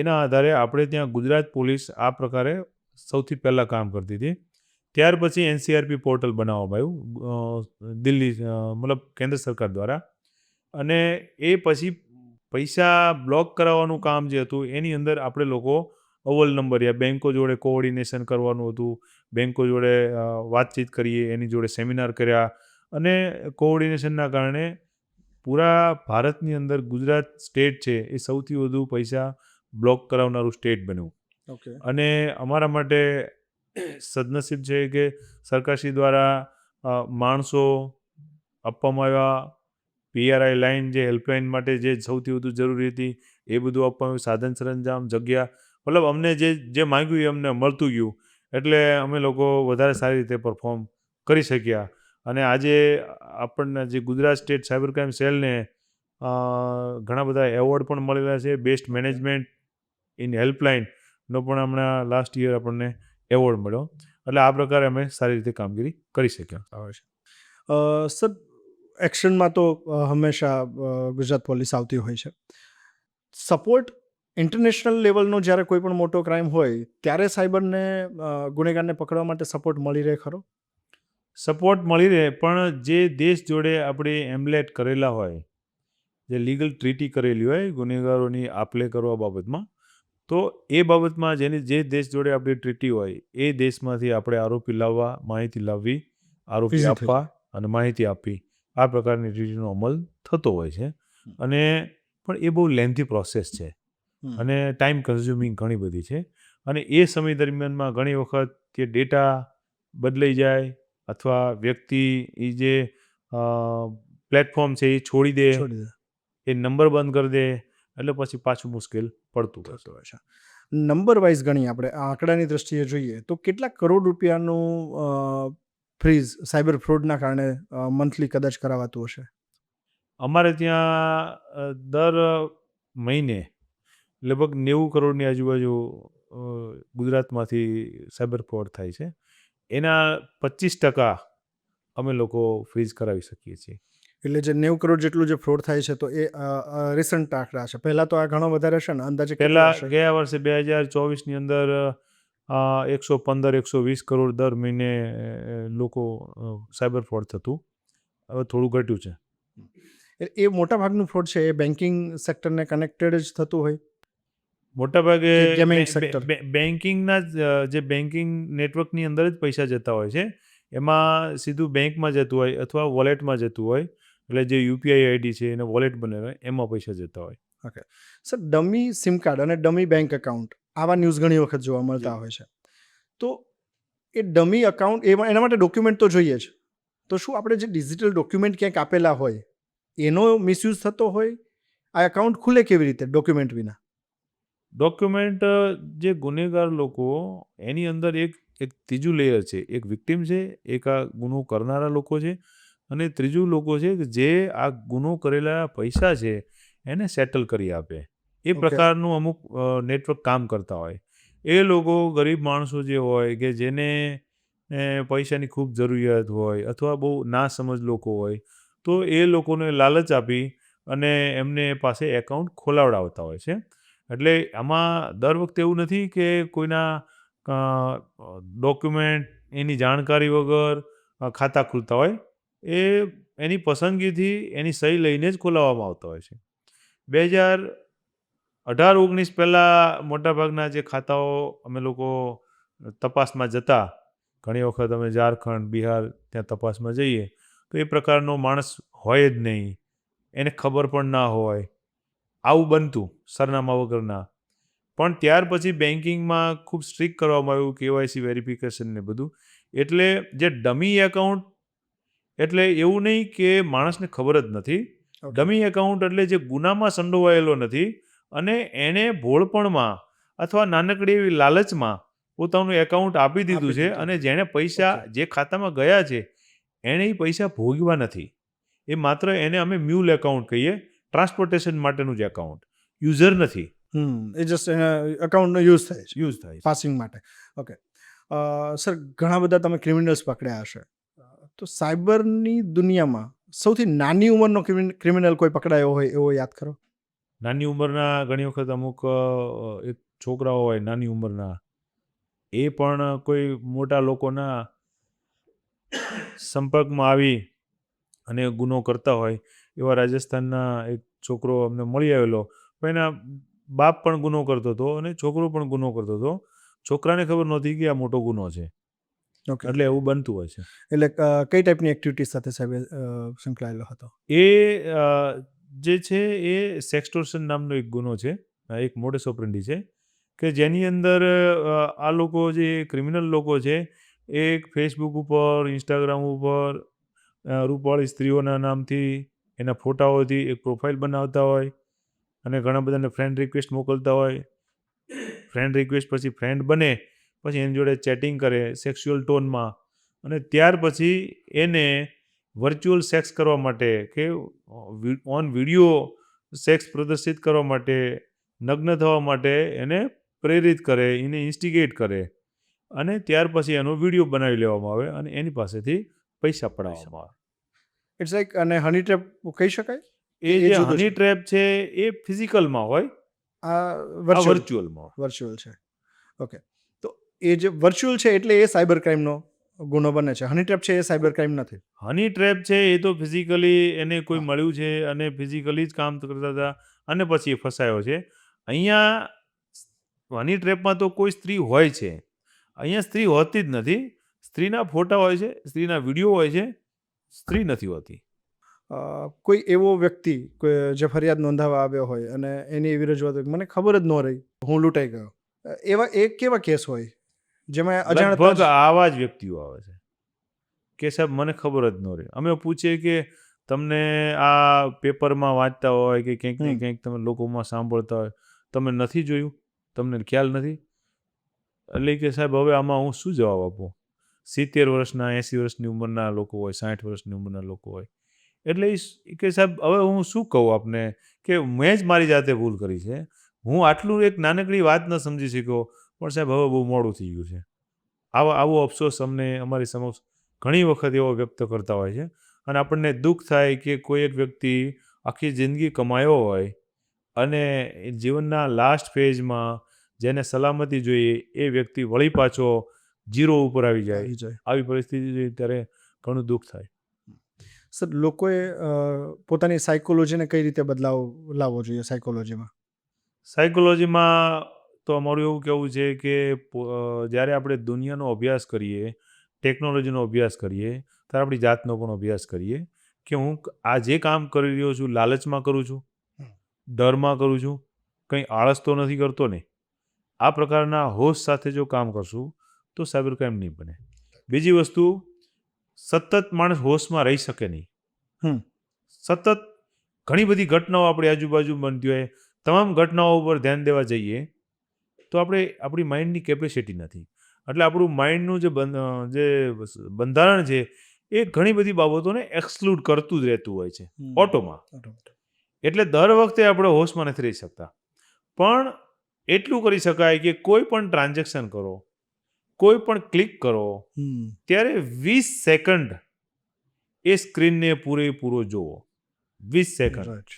[SPEAKER 3] એના આધારે આપણે ત્યાં ગુજરાત પોલીસ આ પ્રકારે સૌથી પહેલાં કામ કરતી હતી. ત્યાર પછી એનસીઆરપી પોર્ટલ બનાવવામાં આવ્યું દિલ્હી, મતલબ કેન્દ્ર સરકાર દ્વારા. અને એ પછી પૈસા બ્લોક કરાવવાનું કામ જે હતું એની અંદર આપણે લોકો અવ્વલ નંબરિયા બેંકો જોડે કોઓર્ડિનેશન કરવાનું હતું. બેંકો જોડે વાતચીત કરીએ, એની જોડે સેમિનાર કર્યા. અને કોઓર્ડિનેશનના કારણે પૂરા ભારતની અંદર ગુજરાત સ્ટેટ છે એ સૌથી વધુ પૈસા બ્લોક કરાવનારું સ્ટેટ બન્યું.
[SPEAKER 1] ઓકે.
[SPEAKER 3] અને અમારા માટે સદનસીબ છે કે સરકારશ્રી દ્વારા માણસો આપવામાં આવ્યા. પીઆરઆઈ લાઇન જે હેલ્પલાઇન માટે જે સૌથી વધુ જરૂરી હતી એ બધું આપવામાં આવ્યું. સાધન સરંજામ, જગ્યા, મતલબ અમને જે માંગ્યું એ અમને મળતું ગયું. એટલે અમે લોકો વધારે સારી રીતે પરફોર્મ કરી શક્યા. અને આજે આપણને જે ગુજરાત સ્ટેટ સાયબર ક્રાઇમ સેલને ઘણા બધા એવોર્ડ પણ મળેલા છે. બેસ્ટ મેનેજમેન્ટ ઇન હેલ્પલાઇનનો પણ હમણાં લાસ્ટ યર આપણને એવોર્ડ મળ્યો. એટલે આ પ્રકારે અમે સારી રીતે કામગીરી કરી શક્યા.
[SPEAKER 1] સર, એક્શનમાં તો હંમેશા ગુજરાત પોલીસ આવતી હોય છે. સપોર્ટ ઇન્ટરનેશનલ લેવલનો જ્યારે કોઈ પણ મોટો ક્રાઇમ હોય ત્યારે સાયબરને ગુનેગારને પકડવા માટે સપોર્ટ મળી રહે ખરો?
[SPEAKER 3] સપોર્ટ મળી રહે, પણ જે દેશ જોડે આપણે એમ્બલેટ કરેલા હોય, જે લીગલ ટ્રીટી કરેલી હોય ગુનેગારોની આપલે કરવા બાબતમાં, તો એ બાબતમાં જે દેશ જોડે આપણી ટ્રીટી હોય એ દેશમાંથી આપણે આરોપી લાવવા, માહિતી લાવવી, આરોપી
[SPEAKER 1] Easy થઈ
[SPEAKER 3] આપવા અને માહિતી આપવી, આ પ્રકારની ટ્રીટીનો અમલ થતો હોય છે. અને પણ એ બહુ લેન્થી પ્રોસેસ છે અને ટાઈમ કન્ઝ્યુમિંગ ઘણી બધી છે. અને એ સમય દરમિયાનમાં ઘણી વખત કે ડેટા બદલાઈ જાય અથવા વ્યક્તિ એ જે પ્લેટફોર્મ છે એ છોડી દે, એ નંબર બંધ કરી દે, એટલે પછી પાછું મુશ્કેલ પડતું હોય છે.
[SPEAKER 1] નંબર વાઇઝ ગણી આપણે આ આંકડાની દ્રષ્ટિએ જોઈએ તો કેટલા કરોડ રૂપિયાનું ફ્રીઝ સાયબર ફ્રોડના કારણે મંથલી કદાચ કરાવાતું હશે?
[SPEAKER 3] અમારે ત્યાં દર મહિને લગભગ 90 કરોડની આજુબાજુ ગુજરાતમાંથી સાયબર ફ્રોડ થાય છે. એના 25% અમે લોકો ફ્રીઝ કરાવી શકીએ છીએ.
[SPEAKER 1] એટલે જે 90 કરોડ જેટલું જે ફ્રોડ થાય છે તો એ રિસન્ટ આંકડા છે. પહેલાં તો આ ઘણો વધારે છે ને, અંદાજે
[SPEAKER 3] પહેલાં ગયા વર્ષે 2024ની અંદર 115-120 કરોડ દર મહિને લોકો સાયબર ફ્રોડ થતું. હવે થોડું ઘટ્યું છે.
[SPEAKER 1] એ મોટા ભાગનું ફ્રોડ છે એ બેન્કિંગ સેક્ટરને કનેક્ટેડ જ થતું હોય?
[SPEAKER 3] મોટાભાગે
[SPEAKER 1] ગેમિંગ સેક્ટર,
[SPEAKER 3] બેન્કિંગના જે બેન્કિંગ નેટવર્કની અંદર જ પૈસા જતા હોય છે. એમાં સીધું બેંકમાં જતું હોય અથવા વોલેટમાં જતું હોય. એટલે જે યુપીઆઈ આઈડી છે એને વોલેટ બને હોય એમાં પૈસા જતા હોય.
[SPEAKER 1] Okay sir, dummy sim card અને ડમી બેંક એકાઉન્ટ, આવા ન્યૂઝ ઘણી વખત જોવા મળતા હોય છે. તો એ ડમી એકાઉન્ટ, એના માટે ડોક્યુમેન્ટ તો જોઈએ જ. તો શું આપણે જે ડિજિટલ ડોક્યુમેન્ટ ક્યાંક આપેલા હોય એનો મિસયુઝ થતો હોય? આ એકાઉન્ટ ખુલે કેવી રીતે ડોક્યુમેન્ટ વિના?
[SPEAKER 3] ડોક્યુમેન્ટ જે ગુનેગાર લોકો, એની અંદર એક ત્રીજું લેયર છે. એક વિક્ટિમ છે, એક આ ગુનો કરનારા લોકો છે, અને ત્રીજું લોકો છે કે જે આ ગુનો કરેલા પૈસા છે એને સેટલ કરી આપે. એ પ્રકારનું અમુક નેટવર્ક કામ કરતા હોય. એ લોકો ગરીબ માણસો જે હોય કે જેને પૈસાની ખૂબ જરૂરિયાત હોય અથવા બહુ ના સમજ લોકો હોય તો એ લોકોને લાલચ આપી અને એમને પાસે એકાઉન્ટ ખોલાવડાવતા હોય છે. એટલે આમાં દર વખતે એવું નથી કે કોઈના ડોક્યુમેન્ટ એની જાણકારી વગર ખાતા ખુલતા હોય. એ એની પસંદગીથી એની સહી લઈને જ ખોલાવવામાં આવતા હોય છે. 2018-19 પહેલાં મોટાભાગના જે ખાતાઓ અમે લોકો તપાસમાં જતા, ઘણી વખત અમે ઝારખંડ, બિહાર ત્યાં તપાસમાં જઈએ તો એ પ્રકારનો માણસ હોય જ નહીં, એને ખબર પણ ના હોય. આવું બનતું સરનામા વગરના. પણ ત્યાર પછી બેન્કિંગમાં ખૂબ સ્ટ્રિક્ટ કરવામાં આવ્યું, કેવાયસી વેરિફિકેશન ને બધું. એટલે જે ડમી એકાઉન્ટ એટલે એવું નહીં કે માણસને ખબર જ નથી.
[SPEAKER 1] Okay.
[SPEAKER 3] ડમી એકાઉન્ટ એટલે જે ગુનામાં સંડોવાયેલો નથી અને એણે ભોળપણમાં અથવા નાનકડી એવી લાલચમાં પોતાનું એકાઉન્ટ આપી દીધું છે અને જેણે પૈસા
[SPEAKER 1] Okay.
[SPEAKER 3] જે ખાતામાં ગયા છે એણે એ પૈસા ભોગવ્યા નથી. એ માત્ર એને અમે મ્યુલ એકાઉન્ટ કહીએ, ટ્રાન્સપોર્ટેશન માટેનું જ એકાઉન્ટ, યુઝર નથી.
[SPEAKER 1] એ જસ્ટ એકાઉન્ટનો યુઝ થાય છે
[SPEAKER 3] યુઝ થાય છે.
[SPEAKER 1] પાસિંગ માટે. ઓકે સર, ઘણા બધા તમે ક્રિમિનલ્સ પકડ્યા હશે, તો સાયબરની દુનિયામાં સૌથી નાની ઉંમરનો ક્રિમિનલ કોઈ પકડાયો હોય એવો યાદ કરો.
[SPEAKER 3] નાની ઉંમરના ઘણી વખત અમુક એક છોકરાઓ હોય નાની ઉંમરના, એ પણ કોઈ મોટા લોકોના સંપર્કમાં આવી અને ગુનો કરતા હોય. એવા રાજસ્થાનના એક છોકરો અમને મળી આવેલો, પણ એના બાપ પણ ગુનો કરતો હતો અને છોકરો પણ ગુનો કરતો હતો. છોકરાને ખબર નહોતી કે આ મોટો ગુનો છે.
[SPEAKER 1] ઓકે,
[SPEAKER 3] એટલે એવું બનતું હોય છે.
[SPEAKER 1] એટલે કઈ ટાઈપની એક્ટિવિટીઝ સાથે સાહેબ સંકળાયેલો હતો?
[SPEAKER 3] એ જે છે એ સેક્સટોર્શન નામનો એક ગુનો છે, એક મોડસ ઓપરેન્ડી છે કે જેની અંદર આ લોકો જે ક્રિમિનલ લોકો છે એ ફેસબુક ઉપર, ઇન્સ્ટાગ્રામ ઉપર રૂપવાળી સ્ત્રીઓના નામથી, એના ફોટાઓથી એક પ્રોફાઇલ બનાવતા હોય અને ઘણા બધાને ફ્રેન્ડ રિક્વેસ્ટ મોકલતા હોય. ફ્રેન્ડ રિક્વેસ્ટ પછી ફ્રેન્ડ બને, પછી એની જોડે ચેટિંગ કરે સેક્સ્યુઅલ ટોનમાં અને ત્યાર પછી એને વર્ચ્યુઅલ સેક્સ કરવા માટે કે ઓન વિડીયો સેક્સ પ્રદર્શિત કરવા માટે, નગ્ન થવા માટે એને પ્રેરિત કરે, એને ઇન્સ્ટિગેટ કરે અને ત્યાર પછી એનો વિડીયો બનાવી લેવામાં આવે અને એની પાસેથી પૈસા પડાવવામાં આવે.
[SPEAKER 1] ઇટ્સ લાઈક, અને હની ટ્રેપ કહી શકાય?
[SPEAKER 3] એ જે હની ટ્રેપ છે એ ફિઝિકલમાં હોય,
[SPEAKER 1] આ
[SPEAKER 3] આ
[SPEAKER 1] વર્ચ્યુઅલ
[SPEAKER 3] વર્ચ્યુઅલમાં હોય.
[SPEAKER 1] વર્ચ્યુઅલ છે. ઓકે, તો એ જે વર્ચ્યુઅલ છે એટલે એ સાયબર ક્રાઇમનો ગુનો બને છે. હની ટ્રેપ છે એ સાયબર ક્રાઇમ નથી.
[SPEAKER 3] હની ટ્રેપ છે એ તો ફિઝિકલી એને કોઈ મળ્યું છે અને ફિઝિકલી જ કામ કરતા હતા અને પછી એ ફસાયો છે. અહીંયા હની ટ્રેપમાં તો કોઈ સ્ત્રી હોય છે, અહીંયા સ્ત્રી હોતી જ નથી. સ્ત્રીના ફોટા હોય છે, સ્ત્રીના વિડીયો હોય છે, સ્ત્રી નથી હોતી.
[SPEAKER 1] કોઈ એવો વ્યક્તિ જે ફરિયાદ નોંધાવવા આવ્યો હોય અને એની એવી રજૂઆત હોય કે મને ખબર જ ન રહી, હું લૂંટાઈ ગયો, એવા એ કેવા કેસ હોય જેમાં અજાણતા
[SPEAKER 3] લગભગ આવા જ વ્યક્તિઓ આવે છે કે સાહેબ મને ખબર જ ન રહે. અમે પૂછીએ કે તમને આ પેપરમાં વાંચતા હોય કે ક્યાંક ને ક્યાંક તમે લોકોમાં સાંભળતા હોય, તમે નથી જોયું, તમને ખ્યાલ નથી? એટલે કે સાહેબ હવે આમાં હું શું જવાબ આપું? 70 વર્ષના, 80 વર્ષની ઉંમરના લોકો હોય, 60 વર્ષની ઉંમરના લોકો હોય. એટલે કે સાહેબ હવે હું શું કહું આપને કે મેં જ મારી જાતે ભૂલ કરી છે, હું આટલું એક નાનકડી વાત ન સમજી શક્યો, પણ સાહેબ હવે બહુ મોડું થઈ ગયું છે. આવો અફસોસ અમને અમારી સમક્ષ ઘણી વખત એવો વ્યક્ત કરતા હોય છે અને આપણને દુઃખ થાય કે કોઈ એક વ્યક્તિ આખી જિંદગી કમાયો હોય અને જીવનના લાસ્ટ ફેઝમાં જેને સલામતી જોઈએ એ વ્યક્તિ વળી પાછો ઝીરો ઉપર આવી જાય. આવી પરિસ્થિતિ જોઈએ ત્યારે ઘણું દુઃખ થાય.
[SPEAKER 1] સર, લોકોએ પોતાની સાયકોલોજીને કઈ રીતે બદલાવ લાવવો જોઈએ?
[SPEAKER 3] સાયકોલોજીમાં તો અમારું એવું કહેવું છે કે જ્યારે આપણે દુનિયાનો અભ્યાસ કરીએ, ટેકનોલોજીનો અભ્યાસ કરીએ, ત્યારે આપણી જાતનો પણ અભ્યાસ કરીએ કે હું આ જે કામ કરી રહ્યો છું લાલચમાં કરું છું, ડરમાં કરું છું, કંઈ આળસ તો નથી કરતો ને? આ પ્રકારના હોશ સાથે જો કામ કરશું તો સાયબર ક્રાઇમ નહીં બને. બીજી વસ્તુ, સતત માણસ હોશમાં રહી શકે નહીં. સતત ઘણી બધી ઘટનાઓ આપણી આજુબાજુ બનતી હોય, તમામ ઘટનાઓ ઉપર ધ્યાન દેવા જઈએ તો આપણી માઇન્ડની કેપેસિટી નથી. એટલે આપણું માઇન્ડનું જે બંધારણ છે એ ઘણી બધી બાબતોને એક્સક્લુડ કરતું જ રહેતું હોય છે ઓટોમાં. એટલે દર વખતે આપણે હોશમાં નથી રહી શકતા. પણ એટલું કરી શકાય કે કોઈ પણ ટ્રાન્ઝેક્શન કરો, કોઈ પણ ક્લિક કરો, ત્યારે 20 સેકન્ડ એ સ્ક્રીનને પૂરેપૂરો જુઓ. 20 સેકન્ડ.
[SPEAKER 1] રાઈટ.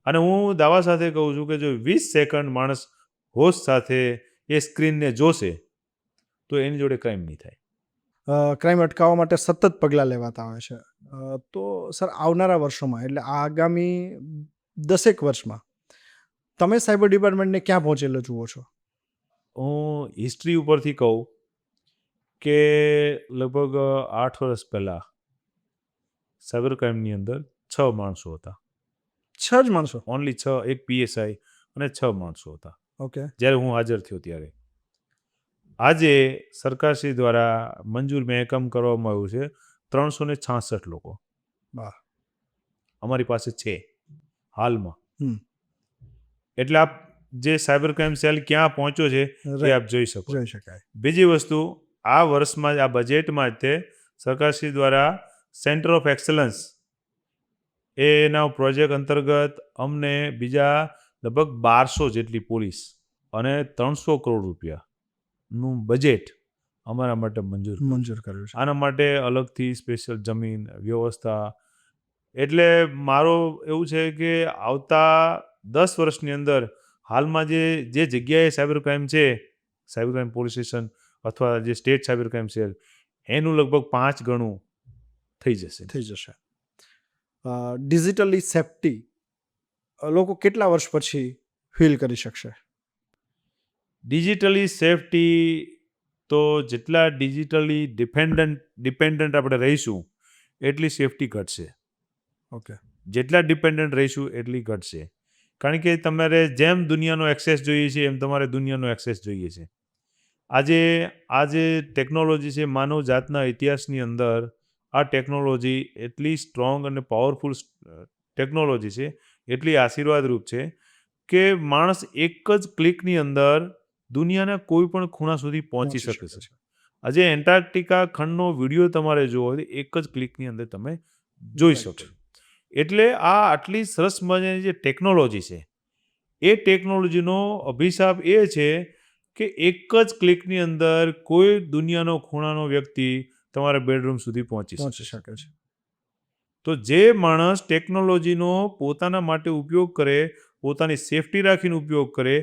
[SPEAKER 3] અને હું દાવા સાથે કહું છું કે જો 20 સેકન્ડ માણસ હોશ સાથે એ સ્ક્રીનને જોશે તો એની જોડે ક્રાઇમ નહીં થાય.
[SPEAKER 1] ક્રાઇમ અટકાવવા માટે સતત પગલાં લેવાતા હોય છે. તો સર આવનારા વર્ષોમાં એટલે આગામી 10 વર્ષમાં તમે સાયબર ડિપાર્ટમેન્ટને ક્યાં પહોંચેલો જુઓ છો?
[SPEAKER 3] હું હિસ્ટ્રી ઉપરથી કહું કે લગભગ 8 વર્ષ પહેલાં સાયબર ક્રાઇમની અંદર 6 માણસો હતા.
[SPEAKER 1] 6 જ માણસો?
[SPEAKER 3] ઓનલી 6, એક PSI અને 6 માણસો હતા
[SPEAKER 1] ઓકે.
[SPEAKER 3] જ્યારે હું હાજર થયો ત્યારે. આજે સરકારશ્રી દ્વારા મંજૂર મહેકમ કરવામાં આવ્યું છે 366 લોકો
[SPEAKER 1] વાહ.
[SPEAKER 3] અમારી પાસે છે હાલમાં.
[SPEAKER 1] હમ.
[SPEAKER 3] એટલે આપ જે સાયબર ક્રાઇમ સેલ ક્યાં પહોંચ્યો છે એ
[SPEAKER 1] Right.
[SPEAKER 3] આપ જોઈ શકો.
[SPEAKER 1] જોઈ શકાય.
[SPEAKER 3] બીજી વસ્તુ, આ વર્ષમાં જ આ બજેટમાં જ તે સરકારશ્રી દ્વારા સેન્ટર ઓફ એક્સલન્સ એના પ્રોજેક્ટ અંતર્ગત અમને બીજા લગભગ 1200 જેટલી પોલીસ અને 300 કરોડ રૂપિયાનું બજેટ અમારા માટે મંજૂર કર્યું.
[SPEAKER 1] મંજૂર કર્યું છે.
[SPEAKER 3] આના માટે અલગથી સ્પેશિયલ જમીન વ્યવસ્થા. એટલે મારો એવું છે કે આવતા 10 વર્ષની અંદર હાલમાં જે જગ્યાએ સાયબર ક્રાઇમ છે, સાયબર ક્રાઇમ પોલીસ સ્ટેશન અથવા જે સ્ટેટ સાયબર ક્રાઇમ સેલ, એનું લગભગ 5 ગણું થઈ જશે.
[SPEAKER 1] થઈ જશે. ડિજિટલી સેફટી લોકો કેટલા વર્ષ પછી ફીલ કરી શકશે?
[SPEAKER 3] ડિજિટલી સેફટી તો જેટલા ડિજિટલી ડિપેન્ડન્ટ આપણે રહીશું એટલી સેફટી ઘટશે.
[SPEAKER 1] ઓકે.
[SPEAKER 3] જેટલા ડિપેન્ડન્ટ રહીશું એટલી ઘટશે. કારણ કે તમારે જેમ દુનિયાનો એક્સેસ જોઈએ છે એમ તમારે દુનિયાનો એક્સેસ જોઈએ છે. આજે ટેકનોલોજી છે, માનવ જાતના ઇતિહાસની અંદર આ ટેકનોલોજી એટલી સ્ટ્રોંગ અને પાવરફુલ ટેકનોલોજી છે, એટલી આશીર્વાદરૂપ છે કે માણસ એક જ ક્લિકની અંદર દુનિયાના કોઈ પણ ખૂણા સુધી પહોંચી શકે છે. આજે એન્ટાર્કટિકા ખંડનો વિડીયો તમારે જોવો હોય તો એક જ ક્લિકની અંદર તમે જોઈ શકો છો. એટલે આ આટલી સરસ મજાની જે ટેકનોલોજી છે, એ ટેકનોલોજીનો અભિશાપ એ છે કે એક જ ક્લિકની અંદર કોઈ દુનિયાનો ખૂણાનો વ્યક્તિ તમારા બેડરૂમ સુધી પહોંચી શકે છે. તો જે માણસ ટેકનોલોજીનો પોતાના માટે ઉપયોગ કરે, પોતાની સેફટી રાખીને ઉપયોગ કરે,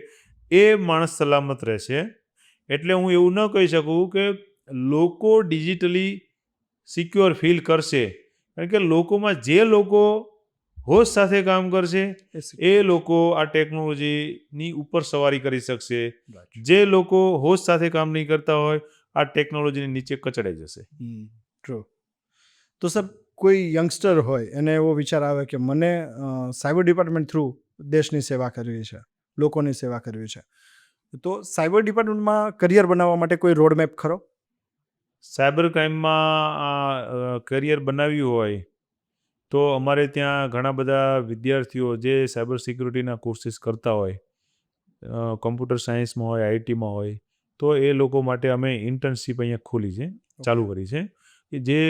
[SPEAKER 3] એ માણસ સલામત રહેશે. એટલે હું એવું ન કહી શકું કે લોકો ડિજિટલી સિક્યોર ફીલ કરશે, કારણ કે લોકોમાં જે લોકો હોશ સાથે કામ કરશે એ લોકો આ ટેકનોલોજીની ઉપર સવારી કરી શકશે. જે લોકો હોશ સાથે કામ નહીં કરતા હોય આ ટેકનોલોજીની નીચે કચડાઈ જશે.
[SPEAKER 1] ટ્રુ. તો સર કોઈ યંગસ્ટર હોય એને એવો વિચાર આવે કે મને સાયબર ડિપાર્ટમેન્ટ થ્રુ દેશની સેવા કરવી છે, લોકોની સેવા કરવી છે, તો સાયબર ડિપાર્ટમેન્ટમાં કરિયર બનાવવા માટે કોઈ રોડમેપ ખરો?
[SPEAKER 3] સાયબર ક્રાઇમમાં કરિયર બનાવ્યું હોય તો અમારે ત્યાં ઘણા બધા વિદ્યાર્થીઓ જે સાયબર સિક્યુરિટીના કોર્સિસ કરતા હોય, કમ્પ્યુટર સાયન્સમાં હોય, આઈટીમાં હોય, તો એ લોકો માટે અમે ઇન્ટર્નશીપ અહીંયા ખોલી છે, ચાલુ કરી છે, કે જે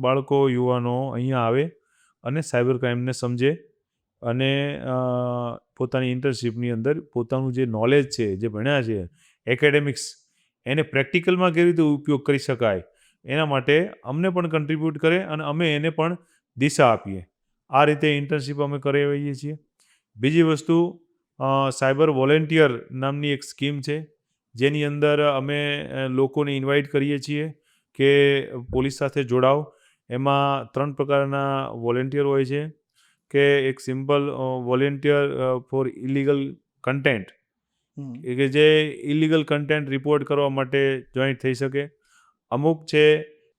[SPEAKER 3] બાળકો યુવાનો અહીંયા આવે અને સાયબર ક્રાઇમને સમજે અને પોતાની ઇન્ટર્નશીપની અંદર પોતાનું જે નોલેજ છે, જે ભણ્યા છે, એકેડેમિક્સ, એને પ્રેક્ટિકલમાં કેવી રીતે ઉપયોગ કરી શકાય એના માટે અમને પણ કન્ટ્રીબ્યુટ કરે અને અમે એને પણ દિશા આપીએ. આ રીતે ઇન્ટર્નશીપ અમે કરાવીએ છીએ. બીજી વસ્તુ, સાયબર વોલેન્ટિયર નામની એક સ્કીમ છે, જેની અંદર અમે લોકોને ઇન્વાઇટ કરીએ છીએ કે પોલીસ સાથે જોડાઓ. એમાં 3 પ્રકારના વોલેન્ટિયર હોય છે, કે એક simple volunteer for illegal content, કે જે ઇલીગલ કન્ટેન્ટ રિપોર્ટ કરવા માટે જોઈન્ટ થઈ શકે. અમુક છે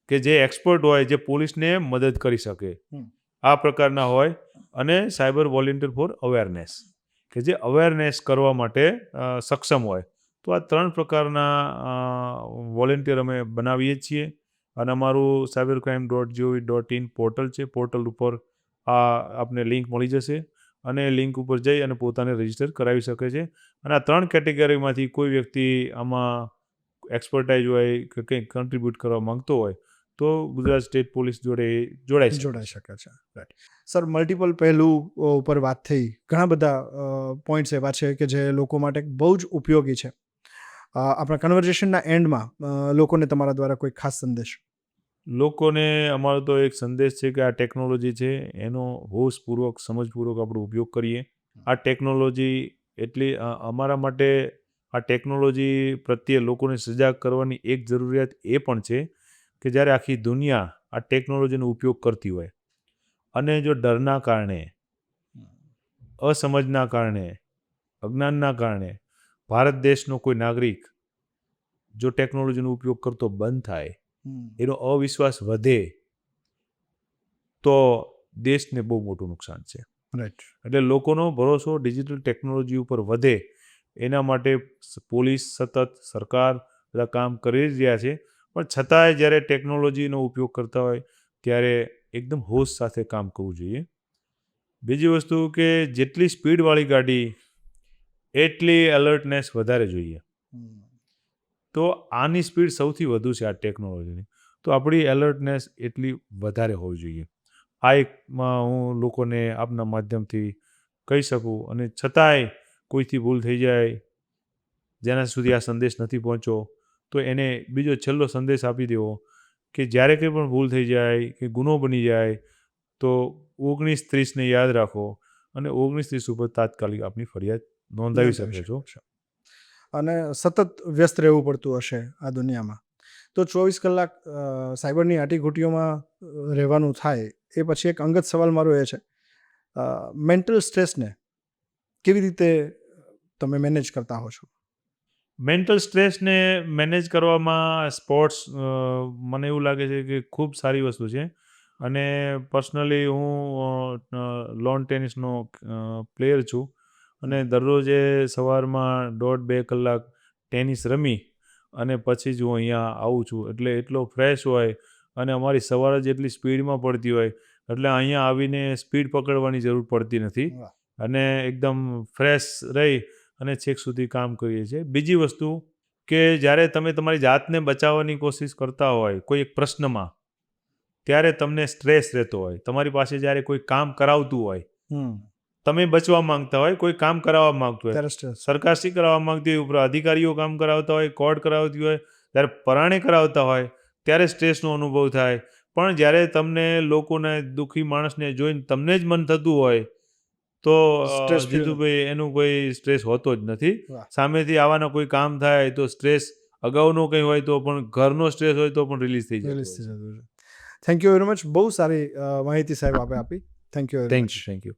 [SPEAKER 3] કે જે એક્સપર્ટ હોય, જે પોલીસને મદદ કરી શકે, આ પ્રકારના હોય. અને સાયબર વોલેન્ટિયર ફોર અવેરનેસ, કે જે અવેરનેસ કરવા માટે સક્ષમ હોય. તો આ 3 પ્રકારના વોલેન્ટિયર અમે બનાવીએ છીએ. અને અમારું cybercrime.gov.in પોર્ટલ છે, પોર્ટલ ઉપર આપને લિંક મળી જશે અને લિંક ઉપર જઈ અને પોતાને રજીસ્ટર કરાવી શકે છે. અને આ 3 કેટેગરીમાંથી કોઈ વ્યક્તિ આમાં એક્સપર્ટાઇઝ હોય કે કંઈક કન્ટ્રીબ્યુટ કરવા માંગતો હોય તો ગુજરાત સ્ટેટ પોલીસ જોડે એ જોડાઈ શકે.
[SPEAKER 1] જોડાઈ શકે છે. રાઈટ સર, મલ્ટિપલ પહેલું ઉપર વાત થઈ, ઘણા બધા પોઈન્ટ્સ એવા છે કે જે લોકો માટે બહુ જ ઉપયોગી છે. આપણા કન્વર્ઝેશનના એન્ડમાં લોકોને તમારા દ્વારા કોઈ ખાસ સંદેશ?
[SPEAKER 3] લોકોને અમારો તો એક સંદેશ છે કે આ ટેકનોલોજી છે એનો હોશપૂર્વક સમજપૂર્વક આપણે ઉપયોગ કરીએ. આ ટેકનોલોજી એટલી અમારા માટે આ ટેકનોલોજી પ્રત્યે લોકોને સજાગ કરવાની એક જરૂરિયાત એ પણ છે કે જ્યારે આખી દુનિયા આ ટેકનોલોજીનો ઉપયોગ કરતી હોય અને જો ડરના કારણે, અસમજના કારણે, અજ્ઞાનના કારણે ભારત દેશનો કોઈ નાગરિક જો ટેકનોલોજીનો ઉપયોગ કરતો બંધ થાય, એનો અવિશ્વાસ વધે, તો દેશને બહુ મોટું નુકસાન છે.
[SPEAKER 1] રાઈટ.
[SPEAKER 3] એટલે લોકોનો ભરોસો ડિજિટલ ટેકનોલોજી ઉપર વધે એના માટે પોલીસ સતત, સરકાર બધા કામ કરી જ રહ્યા છે. પણ છતાંય જ્યારે ટેકનોલોજીનો ઉપયોગ કરતા હોય ત્યારે એકદમ હોશ સાથે કામ કરવું જોઈએ. બીજી વસ્તુ કે જેટલી સ્પીડવાળી ગાડી એટલી એલર્ટનેસ વધારે જોઈએ. તો આની સ્પીડ સૌથી વધુ છે આ ટેકનોલોજીની, તો આપણી એલર્ટનેસ એટલી વધારે હોવી જોઈએ. આ એકમાં હું લોકોને આપના માધ્યમથી કહી શકું. અને છતાંય કોઈથી ભૂલ થઈ જાય, જેના સુધી આ સંદેશ નથી પહોંચ્યો, તો એને બીજો છેલ્લો સંદેશ આપી દેવો કે જ્યારે કંઈ પણ ભૂલ થઈ જાય કે ગુનો બની જાય તો 1930ને યાદ રાખો અને 1930 ઉપર તાત્કાલિક આપની ફરિયાદ નોંધાવી શકો છો.
[SPEAKER 1] અને સતત વ્યસ્ત રહેવું પડતું હશે આ દુનિયામાં, તો 24 કલાક સાયબરની આટીઘૂંટીઓમાં રહેવાનું થાય. એ પછી એક અંગત સવાલ મારો એ છે, મેન્ટલ સ્ટ્રેસને કેવી રીતે તમે મેનેજ કરતા હો છો?
[SPEAKER 3] મેન્ટલ સ્ટ્રેસને મેનેજ કરવામાં સ્પોર્ટ્સ મને એવું લાગે છે કે ખૂબ સારી વસ્તુ છે. અને પર્સનલી હું લોન ટેનિસનો પ્લેયર છું અને દરરોજે સવારમાં 1.5-2 કલાક ટેનિસ રમી અને પછી જ હું અહીંયા આવું છું. એટલે એટલો ફ્રેશ હોય અને અમારી સવાર જ એટલી સ્પીડમાં પડતી હોય એટલે અહીંયા આવીને સ્પીડ પકડવાની જરૂર પડતી નથી અને એકદમ ફ્રેશ રહી અને છેક સુધી કામ કરીએ છીએ. બીજી વસ્તુ કે જ્યારે તમે તમારી જાતને બચાવવાની કોશિશ કરતા હોય કોઈ એક પ્રશ્નમાં, ત્યારે તમને સ્ટ્રેસ રહેતો હોય. તમારી પાસે જ્યારે કોઈ કામ કરાવતું હોય, તમે બચવા માંગતા હોય, કોઈ કામ કરાવવા માંગતું હોય, સરકાર શી કરાવવા માંગતી હોય, ઉપર અધિકારીઓ કામ કરાવતા હોય, કોર્ટ કરાવતી હોય, જ્યારે પરાણે કરાવતા હોય ત્યારે સ્ટ્રેસનો અનુભવ થાય. પણ જ્યારે તમને લોકોને દુઃખી માણસને જોઈને તમને જ મન થતું હોય તો જીતુભાઈ એનું કોઈ સ્ટ્રેસ હોતો જ નથી. સામેથી આવવાના કોઈ કામ થાય તો સ્ટ્રેસ અગાઉનો કંઈ હોય તો પણ ઘરનો સ્ટ્રેસ હોય તો પણ રિલીઝ થઈ જાય.
[SPEAKER 1] Thank you very much. બહુ સારી માહિતી સાહેબ આપે આપી. Thank you.
[SPEAKER 3] Thank you.